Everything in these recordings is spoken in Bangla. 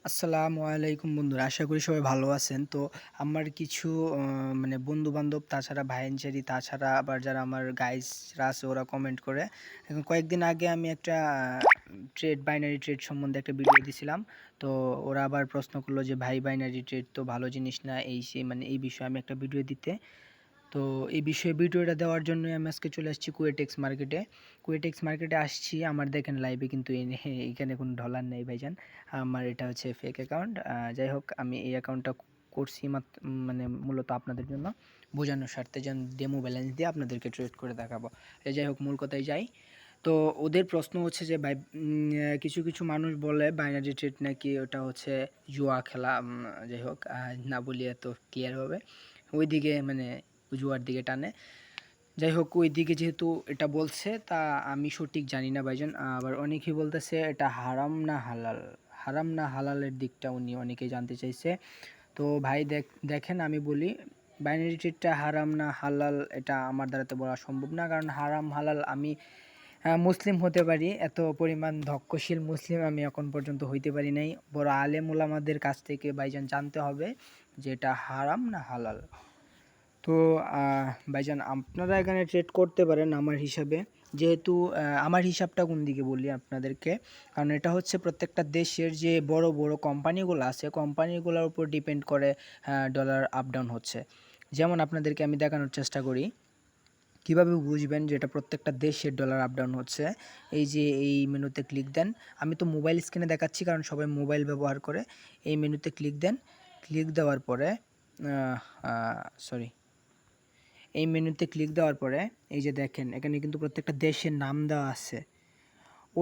আসসালামু আলাইকুম বন্ধুরা, আশা করি সবাই ভালো আছেন। তো আমার কিছু মানে বন্ধু-বান্ধব, তাছাড়া ভাইয়ানচারি, তাছাড়া আবার যারা আমার গাইসরা আছে ওরা কমেন্ট করে। এখন কয়েকদিন আগে আমি একটা বাইনারি ট্রেড সম্বন্ধে একটা ভিডিও দিছিলাম। তো ওরা আবার প্রশ্ন করলো যে ভাই, বাইনারি ট্রেড তো ভালো জিনিস না, এই সেই মানে এই বিষয়ে আমি একটা ভিডিও দিতে। তো এই বিষয়ে ভিডিওটা দেওয়ার জন্যই আমি আজকে চলে আসছি কুয়েটেক্স মার্কেটে। কুয়েটেক্স মার্কেটে আসছি, আমার দেখেন লাইভে কিন্তু এখানে কোনো ডলার নেই ভাইজান। আমার এটা হচ্ছে ফেক অ্যাকাউন্ট। যাই হোক, আমি এই অ্যাকাউন্টটা করছি মানে মূলত আপনাদের জন্য বোঝানোর স্বার্থে, যেন ডেমো ব্যালেন্স দিয়ে আপনাদেরকে ট্রেড করে দেখাবো। যাই হোক, মূল কথায় যাই। তো ওদের প্রশ্ন হচ্ছে যে ভাই, কিছু কিছু মানুষ বলে বাইনারি ট্রেড নাকি ওটা হচ্ছে জুয়া খেলা। যাই হোক, না বলি এত ক্লিয়ার হবে, ওইদিকে মানে জুয়ার দিকে টানে। যাই হোক, ওই দিকে যেহেতু এটা বলছে, তা আমি সঠিক জানি না ভাইজান। আবার অনেকেই বলতেছে এটা হারাম না হালাল, হারাম না হালালের দিকটা উনি অনেকেই জানতে চাইছে। তো ভাই দেখেন, আমি বলি বাইনারি ট্রেডটা হারাম না হালাল এটা আমার দ্বারাতে বলা সম্ভব না, কারণ হারাম হালাল আমি মুসলিম হতে পারি, এত পরিমাণ ধৈর্যশীল মুসলিম আমি এখন পর্যন্ত হইতে পারি নাই। বড় আলেম ওলামাদের কাছ থেকে ভাইজান জানতে হবে যে এটা হারাম না হালাল। তো ভাইজান, আপনারা এখানে ট্রেড করতে পারেন আমার হিসাবে। যেহেতু আমার হিসাবটা কোন দিকে বলি আপনাদেরকে, কারণ এটা হচ্ছে প্রত্যেকটা দেশের যে বড় বড় কোম্পানিগুলো আছে, কোম্পানিগুলোর উপর ডিপেন্ড করে ডলার আপ ডাউন হচ্ছে। যেমন আপনাদেরকে আমি দেখানোর চেষ্টা করি কিভাবে বুঝবেন যে এটা প্রত্যেকটা দেশের ডলার আপ ডাউন হচ্ছে। এই যে এই মেনুতে ক্লিক দেন, আমি তো মোবাইল স্ক্রিনে দেখাচ্ছি কারণ সবাই মোবাইল ব্যবহার করে। এই মেনুতে ক্লিক দেন, ক্লিক দেওয়ার পরে সরি এই মেনুতে ক্লিক দেওয়ার পরে এই যে দেখেন, এখানে কিন্তু প্রত্যেকটা দেশের নাম দেওয়া আছে।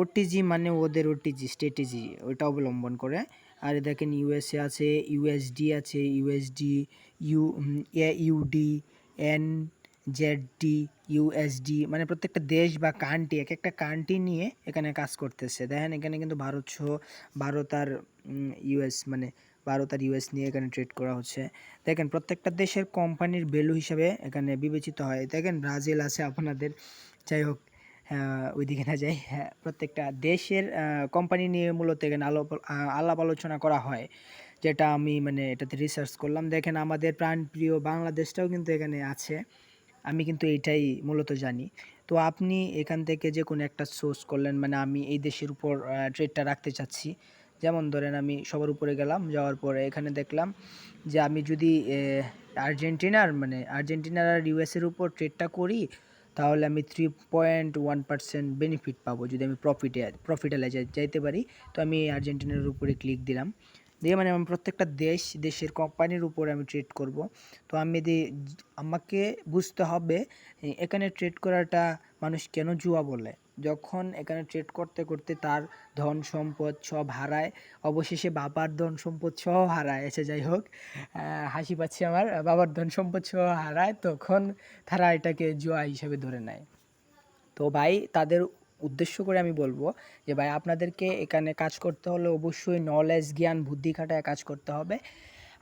ওটিজি মানে ওদের ওটিজি স্ট্র্যাটেজি, ওইটা অবলম্বন করে। আর দেখেন ইউএসএ আছে, ইউএসডি আছে, ইউএসডি, ইউডি, এন জেডডি, ইউএসডি, মানে প্রত্যেকটা দেশ বা কান্ট্রি, এক একটা কান্ট্রি নিয়ে এখানে কাজ করতেছে। দেখেন এখানে কিন্তু ভারত সহ, ভারত আর ইউএস মানে ভারত আর ইউএস নিয়ে এখানে ট্রেড করা হচ্ছে। দেখেন প্রত্যেকটা দেশের কোম্পানির ভ্যালু হিসাবে এখানে বিবেচিত হয়। দেখেন ব্রাজিল আছে আপনাদের। যাই হোক, ওইদিকে না যাই। হ্যাঁ, প্রত্যেকটা দেশের কোম্পানি নিয়ে মূলত এখানে আলাপ আলোচনা করা হয়, যেটা আমি মানে এটাতে রিসার্চ করলাম। দেখেন আমাদের প্রাণপ্রিয় বাংলাদেশটাও কিন্তু এখানে আছে, আমি কিন্তু এইটাই মূলত জানি। তো আপনি এখান থেকে যে কোনো একটা সোর্স করলেন, মানে আমি এই দেশের উপর ট্রেডটা রাখতে চাচ্ছি। যেমন ধরেন আমি সবার উপরে গেলাম, যাওয়ার পরে এখানে দেখলাম যে আমি যদি আর্জেন্টিনার আর ইউএসের উপর ট্রেডটা করি, তাহলে আমি 3.1% বেনিফিট পাবো যদি আমি প্রফিটালে যাইতে পারি। তো আমি আর্জেন্টিনার উপরে ক্লিক দিলাম, দিয়ে মানে আমি প্রত্যেকটা দেশের কোম্পানির উপরে আমি ট্রেড করব। তো আমাকে বুঝতে হবে এখানে ট্রেড করাটা মানুষ কেন জুয়া বলে। যখন এখানে ট্রেড করতে করতে তার ধন সম্পদ সব হারায়, অবশেষে বাবার ধন সম্পদ সহ হারায় এসে, যাই হোক, হাসি পাচ্ছে আমার, বাবার ধন সম্পদ সহ হারায়, তখন তারা এটাকে জুয়া হিসেবে ধরে নেয়। তো ভাই, তাদের উদ্দেশ্য করে আমি বলবো যে ভাই, আপনাদেরকে এখানে কাজ করতে হলে অবশ্যই নলেজ, জ্ঞান, বুদ্ধি খাটায় কাজ করতে হবে।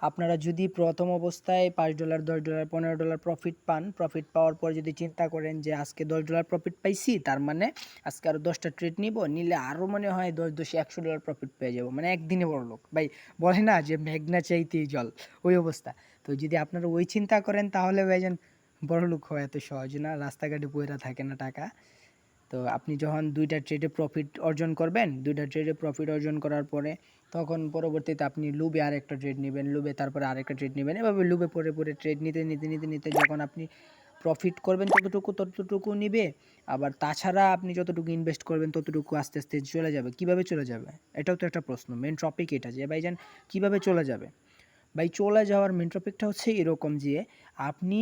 আপনারা যদি প্রথম অবস্থায় $5, $10, $15 প্রফিট পান, প্রফিট পাওয়ার পর যদি চিন্তা করেন যে আজকে $10 প্রফিট পাইছি, তার মানে আজকে আরও 10টা ট্রেড নিলে আরও মনে হয় 10 $100 প্রফিট পেয়ে যাবো, মানে একদিনে বড়লোক ভাই। বলে না যে মেঘনা চাইতেই জল, ওই অবস্থা। তো যদি আপনারা ওই চিন্তা করেন, তাহলে ভাইজান বড়লোক হয় এত সহজ না, রাস্তাঘাটে পইরা থাকে না টাকা। তো আপনি যখন 2টা ট্রেডে প্রফিট অর্জন করবেন, 2টা ট্রেডে প্রফিট অর্জন করার পরে তখন পরবর্তীতে আপনি লুবে আরেকটা ট্রেড নেবেন, লুবে তারপরে আরেকটা ট্রেড নেবেন, এভাবে লুবে পরে পরে ট্রেড নিতে নিতে নিতে নিতে যখন আপনি প্রফিট করবেন ততটুকু নিবে। আবার তাছাড়া আপনি যতটুকু ইনভেস্ট করবেন ততটুকু আস্তে আস্তে চলে যাবে। কিভাবে চলে যাবে, এটাও তো একটা প্রশ্ন। মেন টপিক এটা যে ভাইজান কিভাবে চলে যাবে। ভাই, চলে যাওয়ার মেন টপিকটা হচ্ছে এরকম যে আপনি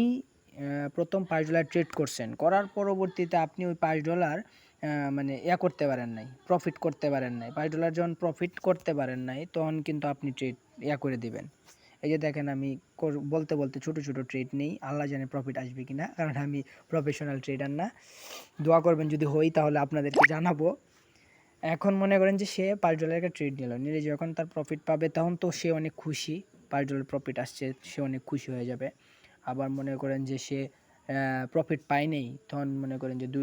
প্রথম $5 ট্রেড করছেন, করার পরবর্তীতে আপনি ওই $5 মানে করতে পারেন নাই, প্রফিট করতে পারেন নাই। $5 যখন প্রফিট করতে পারেন নাই, তখন কিন্তু আপনি ট্রেড করে দিবেন। এই যে দেখেন, আমি বলতে বলতে ছোটো ছোটো ট্রেড নেই, আল্লাহ জানে প্রফিট আসবে কিনা, কারণ আমি প্রফেশনাল ট্রেডার না। দোয়া করবেন যদি হই, তাহলে আপনাদেরকে জানাবো। এখন মনে করেন যে সে $5 একটা ট্রেড নিলে যখন তার প্রফিট পাবে, তখন তো সে অনেক খুশি, $5 প্রফিট আসছে, সে অনেক খুশি হয়ে যাবে। আবার মনে করেন যে সে প্রফিট পাই নেই, তখন মনে করেন যে $2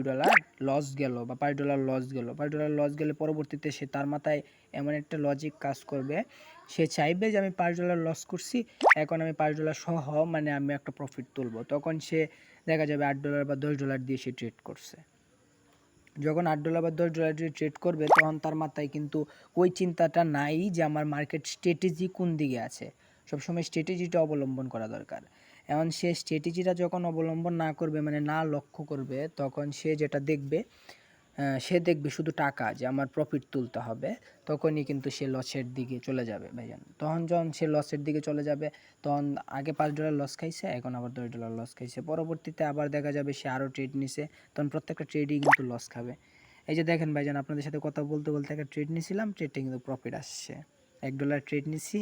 লস গেল বা $5 লস গেল, $5 লস গেলে পরবর্তীতে সে তার মাথায় এমন একটা লজিক কাজ করবে, সে চাইবে যে আমি $5 লস করছি, এখন আমি $5 সহ মানে আমি একটা প্রফিট তুলবো। তখন সে দেখা যাবে $8 বা $10 দিয়ে সে ট্রেড করছে। যখন $8 বা $10 দিয়ে ট্রেড করবে তখন তার মাথায় কিন্তু ওই চিন্তাটা নাই যে আমার মার্কেট স্ট্র্যাটেজি কোন দিকে আছে। সবসময় স্ট্র্যাটেজিটা অবলম্বন করা দরকার। এখন সে স্ট্র্যাটেজিটা যখন অবলম্বন না করবে, মানে না লক্ষ্য করবে, তখন সে যেটা দেখবে, সে দেখবে শুধু টাকা, যে আমার প্রফিট তুলতে হবে, তখনই কিন্তু সে লসের দিকে চলে যাবে ভাইজান। তখন যখন সে লসের দিকে চলে যাবে, তখন আগে $5 লস খাইছে, এখন আবার $10 লস খাইছে, পরবর্তীতে আবার দেখা যাবে সে আরও ট্রেড নিছে, তখন প্রত্যেকটা ট্রেডই কিন্তু লস খাবে। এই যে দেখেন ভাইজান, আপনাদের সাথে কথা বলতে বলতে একটা ট্রেড নিয়েছিলাম, ট্রেডটা কিন্তু প্রফিট আসছে। $1 ট্রেড নিছি,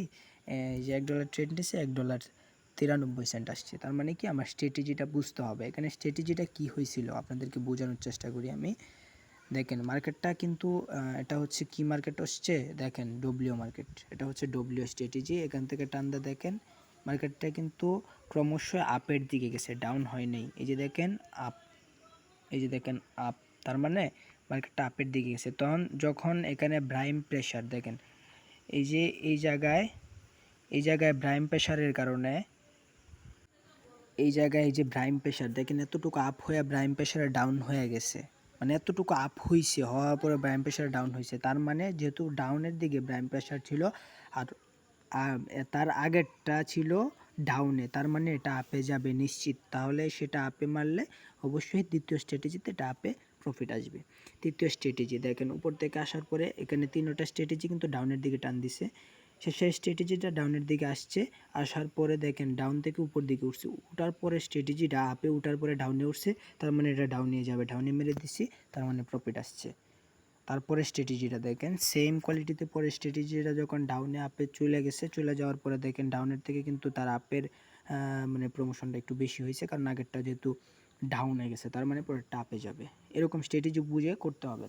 এই যে $1 ট্রেড নিছি, $1.93 আসছে। তার মানে কি, আমার স্ট্র্যাটেজিটা বুঝতে হবে। এখানে স্ট্র্যাটেজিটা কী হয়েছিল আপনাদেরকে বোঝানোর চেষ্টা করি আমি। দেখেন মার্কেটটা কিন্তু এটা হচ্ছে কি মার্কেট হচ্ছে, দেখেন ডব্লিউ মার্কেট, এটা হচ্ছে ডব্লিউ স্ট্র্যাটেজি। এখান থেকে টান্দা দেখেন মার্কেটটা কিন্তু ক্রমশ আপের দিকে গেছে, ডাউন হয় নাই। এই যে দেখেন আপ, এই যে দেখেন আপ, তার মানে মার্কেটটা আপের দিকে গেছে। তখন যখন এখানে প্রাইম প্রেশার দেখেন, এই যে এই জায়গায় প্রাইম প্রেশারের কারণে, এই জায়গায় এই যে প্রাইম প্রেশার দেখেন এতটুকু আপ হয়ে প্রাইম প্রেশারে ডাউন হয়ে গেছে, মানে এতটুকু আপ হয়েছে, হওয়ার পরে প্রাইম প্রেশার ডাউন হয়েছে। তার মানে যেহেতু ডাউনের দিকে প্রাইম প্রেশার ছিল, আর তার আগেরটা ছিল ডাউনে, তার মানে এটা আপে যাবে নিশ্চিত। তাহলে সেটা আপে মারলে অবশ্যই দ্বিতীয় স্ট্র্যাটেজিতে এটা আপে প্রফিট আসবে। তৃতীয় স্ট্র্যাটেজি দেখেন, উপর থেকে আসার পরে এখানে তিনটা স্ট্র্যাটেজি কিন্তু ডাউনের দিকে টান দিছে। শেষের স্ট্র্যাটেজিটা ডাউনের দিকে আসছে, আসার পরে দেখেন ডাউন থেকে উপর দিকে উঠছে, উঠার পরে স্ট্র্যাটেজিটা আপে উঠার পরে ডাউনে উঠছে, তার মানে এটা ডাউনে যাবে, ডাউনে মেরে দিছি, তার মানে প্রফিট আসছে। তারপরে স্ট্র্যাটেজিটা দেখেন সেম কোয়ালিটিতে, পরে স্ট্র্যাটেজিটা যখন ডাউনে আপে চলে গেছে, চলে যাওয়ার পরে দেখেন ডাউনের থেকে কিন্তু তার আপের মানে প্রমোশনটা একটু বেশি হয়েছে, কারণ আগেরটা যেহেতু ডাউন হয়ে গেছে, তার মানে পরেরটা আপে যাবে। এরকম স্ট্র্যাটেজি বুঝে করতে হবে।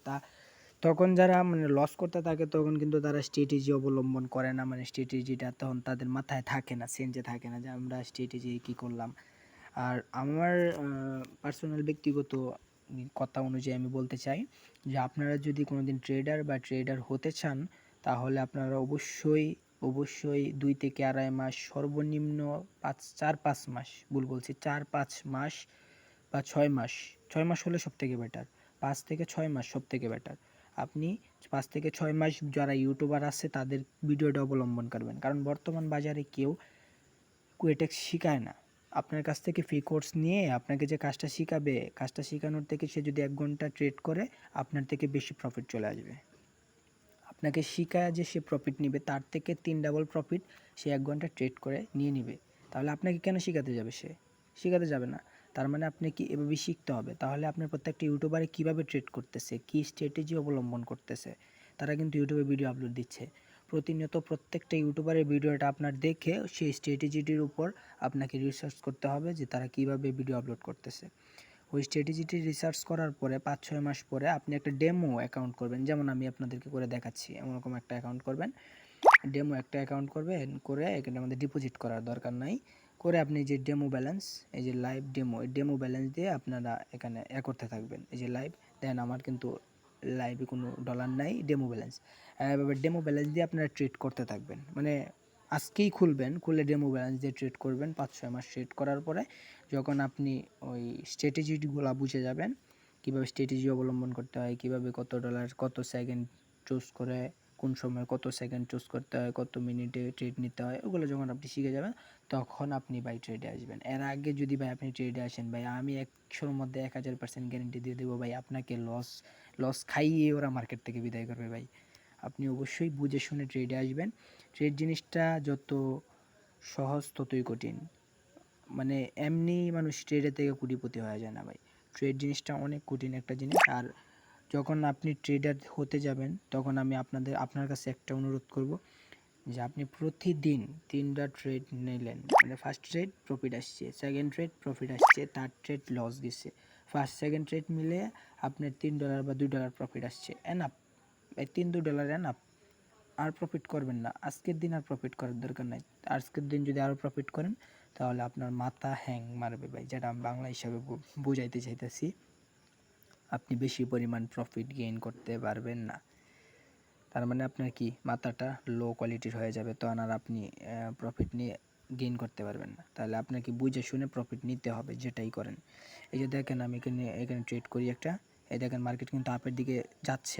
তখন যারা মানে লস করতে থাকে তখন কিন্তু তারা স্ট্র্যাটেজি অবলম্বন করে না, মানে স্ট্র্যাটেজিটা তখন তাদের মাথায় থাকে না, সেন্সে থাকে না যে আমরা স্ট্র্যাটেজি কী করলাম। আর আমার পার্সোনাল ব্যক্তিগত কথা অনুযায়ী আমি বলতে চাই যে আপনারা যদি কোনোদিন ট্রেডার হতে চান, তাহলে আপনারা অবশ্যই 2 থেকে 2.5 মাস, সর্বনিম্ন 4-5 মাস, ভুল বলছি, 4-5 মাস বা 6 মাস, 6 মাস হলে সব থেকে বেটার, 5 থেকে 6 মাস সব থেকে বেটার। আপনি 5 থেকে 6 মাস যারা ইউটিউবার আছে তাদের ভিডিওটা অবলম্বন করবেন, কারণ বর্তমান বাজারে কেউ কুয়েটেক্স শেখায় না। আপনার কাছ থেকে ফ্রি কোর্স নিয়ে আপনাকে যে কাজটা শেখাবে, কাজটা শেখানোর থেকে সে যদি 1 ঘন্টা ট্রেড করে, আপনার থেকে বেশি প্রফিট চলে আসবে। আপনাকে শেখায় যে সে প্রফিট নিবে, তার থেকে 3 ডাবল প্রফিট সে 1 ঘন্টা ট্রেড করে নিয়ে নিবে। তাহলে আপনাকে কেন শেখাতে যাবে? সে শেখাতে যাবে না। তার মানে আপনাকে এভাবেই শিখতে হবে। তাহলে আপনার প্রত্যেকটা ইউটিউবারে কীভাবে ট্রেড করতেছে, কী স্ট্র্যাটেজি অবলম্বন করতেছে, তারা কিন্তু ইউটিউবে ভিডিও আপলোড দিচ্ছে প্রতিনিয়ত। প্রত্যেকটা ইউটিউবারের ভিডিওটা আপনার দেখে সেই স্ট্র্যাটেজিটির উপর আপনাকে রিসার্চ করতে হবে যে তারা কীভাবে ভিডিও আপলোড করতেছে। ওই স্ট্র্যাটেজিটি রিসার্চ করার পরে 5-6 মাস পরে আপনি একটা ডেমো অ্যাকাউন্ট করবেন, যেমন আমি আপনাদেরকে করে দেখাচ্ছি। এরকম একটা অ্যাকাউন্ট করবেন, ডেমো একটা অ্যাকাউন্ট করবেন, করে এখানে আমাদের ডিপোজিট করার দরকার নাই, করে আপনি যে ডেমো ব্যালেন্স, এই যে লাইভ ডেমো, এই ডেমো ব্যালেন্স দিয়ে আপনারা এখানে করতে থাকবেন। এই যে লাইভ দেন, আমার কিন্তু লাইভে কোনো ডলার নাই, ডেমো ব্যালেন্স। এবার ডেমো ব্যালেন্স দিয়ে আপনারা ট্রেড করতে থাকবেন, মানে আজকেই খুলবেন, খুলে ডেমো ব্যালেন্স দিয়ে ট্রেড করবেন। 5-6 মাস ট্রেড করার পরে যখন আপনি ওই স্ট্র্যাটেজিগুলো বুঝে যাবেন, কীভাবে স্ট্র্যাটেজি অবলম্বন করতে হয়, কীভাবে কত ডলার কত সেকেন্ড চুজ করে, কোন সময় কত সেকেন্ড চুজ করতে হয়, কত মিনিটে ট্রেড নিতে হয়, ওগুলো যখন আপনি শিখে যাবেন তখন আপনি ভাই ট্রেডে আসবেন। এর আগে যদি ভাই আপনি ট্রেডে আসেন, ভাই আমি 100-র মধ্যে 1000% গ্যারেন্টি দিয়ে দেবো ভাই, আপনাকে লস খাইয়ে ওরা মার্কেট থেকে বিদায় করবে ভাই। আপনি অবশ্যই বুঝে শুনে ট্রেডে আসবেন। ট্রেড জিনিসটা যত সহজ ততই কঠিন, মানে এমনি মানুষ ট্রেডের থেকে কোটিপতি হয়ে যায় না ভাই। ট্রেড জিনিসটা অনেক কঠিন একটা জিনিস। আর যখন আপনি ট্রেডার হতে যাবেন তখন আমি আপনার কাছে একটা অনুরোধ করব যে আপনি প্রতিদিন 3টা ট্রেড নিলেন, মানে ফার্স্ট ট্রেড প্রফিট আসছে, সেকেন্ড ট্রেড প্রফিট আসছে, থার্ড ট্রেড লস গেছে, ফার্স্ট সেকেন্ড ট্রেড মিলে আপনার $3 বা $2 প্রফিট আসছে, এনাফ। এই $3-2 এনাফ। আর প্রফিট করবেন না, আজকের দিন আর প্রফিট করার দরকার নাই। আজকের দিন যদি আরও প্রফিট করেন তাহলে আপনার মাথা হ্যাং মারবে ভাই, যেটা আমি বাংলা হিসাবে বুঝাইতে চাইতেছি। আপনি বেশি পরিমাণ প্রফিট গেইন করতে পারবেন না, তার মানে আপনার কি মাথাটা লো কোয়ালিটির হয়ে যাবে, তো আর আপনি প্রফিট নিয়ে গেইন করতে পারবেন না। তাহলে আপনাকে বুঝে শুনে প্রফিট নিতে হবে, যেটাই করেন। এই যে দেখেন আমি এখানে ট্রেড করি একটা, এই দেখেন মার্কেট কিন্তু আপের দিকে যাচ্ছে,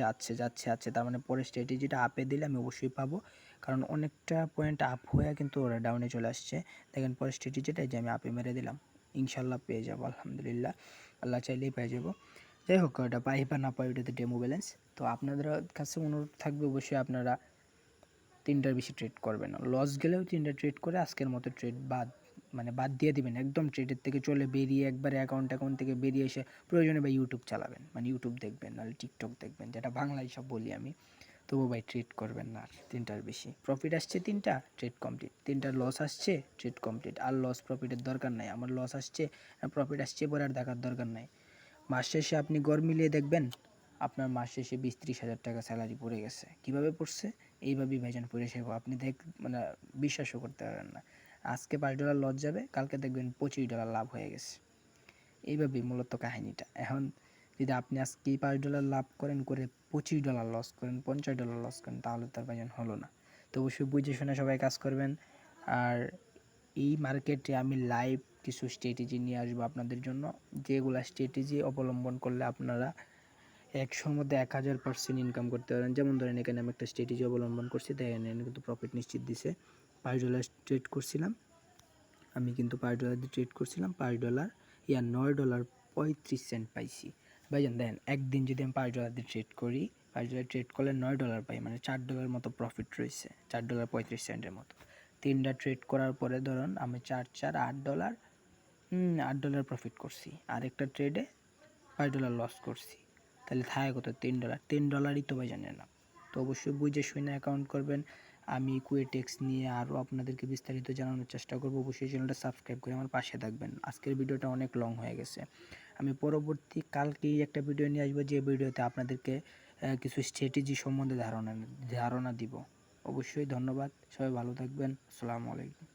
তার মানে পরের স্ট্র্যাটেজিটা আপে দিলে আমি অবশ্যই পাবো, কারণ অনেকটা পয়েন্ট আপ হয়ে কিন্তু ওরা ডাউনে চলে আসছে। দেখেন পরের স্ট্র্যাটেজিটা যে আমি আপে মেরে দিলাম, ইনশাল্লাহ পেয়ে যাবো, আলহামদুলিল্লাহ, আল্লাহ চাইলেই পেয়ে যাবো। যাই হোক, ওটা পাই বা না পাই ওটাতে ডেমো ব্যালেন্স। তো আপনাদের কাছে অনুরোধ থাকবে অবশ্যই আপনারা 3টার বেশি ট্রেড করবেন না, লস গেলেও 3টা ট্রেড করে আজকের মতো ট্রেড বাদ দিয়ে দিবেন, একদম ট্রেডের থেকে চলে বেরিয়ে একবারে অ্যাকাউন্ট থেকে বেরিয়ে এসে প্রয়োজনে ভাই ইউটিউব চালাবেন, মানে ইউটিউব দেখবেন, নাহলে টিকটক দেখবেন, যেটা বাংলায় সব বলি আমি। তবু ভাই ট্রেড করবেন না আর 3টার বেশি। প্রফিট আসছে 3টা, ট্রেড কমপ্লিট। 3টার লস আসছে, ট্রেড কমপ্লিট। আর লস প্রফিটের দরকার নাই, আমার লস আসছে প্রফিট আসছে পরে আর দেখার দরকার নাই। মাস শেষে আপনি গড় মিলিয়ে দেখবেন আপনার মাস শেষে 20-30 হাজার টাকা স্যালারি পড়ে গেছে। কীভাবে পড়ছে? এইভাবেই ভাইজান পড়ে যাবো, আপনি মানে বিশ্বাসও করতে পারবেন না। আজকে $5 লস যাবে, কালকে দেখবেন $25 লাভ হয়ে গেছে। এইভাবেই মূলত কাহিনীটা। এখন যদি আপনি আজকে $5 লাভ করেন, করে $25 লস করেন, $50 লস করেন, তাহলে তার ভাইজান হলো না। তো অবশ্যই বুঝে শুনে সবাই কাজ করবেন। আর এই মার্কেটে আমি লাইভ কিছু স্ট্র্যাটেজি নিয়ে আসবো আপনাদের জন্য, যেগুলো স্ট্র্যাটেজি অবলম্বন করলে আপনারা 100-র মধ্যে 1000% ইনকাম করতে পারেন। যেমন ধরেন এখানে আমি একটা স্ট্র্যাটেজি অবলম্বন করছি, দেখেন এখানে কিন্তু প্রফিট নিশ্চিত দিছে। $5 ট্রেড করছিলাম আমি, কিন্তু $5 দিয়ে ট্রেড করছিলাম, $5 $9.35 পাইছি। ভাইজান দেখেন একদিন যদি আমি $5 দিয়ে ট্রেড করি, $5 ট্রেড করলে $9 পাই, মানে $4 মতো প্রফিট রয়েছে, $4.35 মতো। 3টা ট্রেড করার পরে ধরুন আমি 4 $8, $8 প্রফিট করছি, আর একটা ট্রেডে $5 লস করছি, তাহলে থাকে কত? $10 তো ভাই জানেন না। তো অবশ্যই বুঝে শুনে অ্যাকাউন্ট করবেন। আমি কুয়েটেক্স নিয়ে আরও আপনাদেরকে বিস্তারিত জানানোর চেষ্টা করব। অবশ্যই চ্যানেলটা সাবস্ক্রাইব করে আমার পাশে থাকবেন। আজকের ভিডিওটা অনেক লং হয়ে গেছে, আমি পরবর্তী কালকেই একটা ভিডিও নিয়ে আসবো, যে ভিডিওতে আপনাদেরকে কিছু স্ট্র্যাটেজি সম্বন্ধে ধারণা দিব। অবশ্যই ধন্যবাদ, সবাই ভালো থাকবেন, আসসালামু আলাইকুম।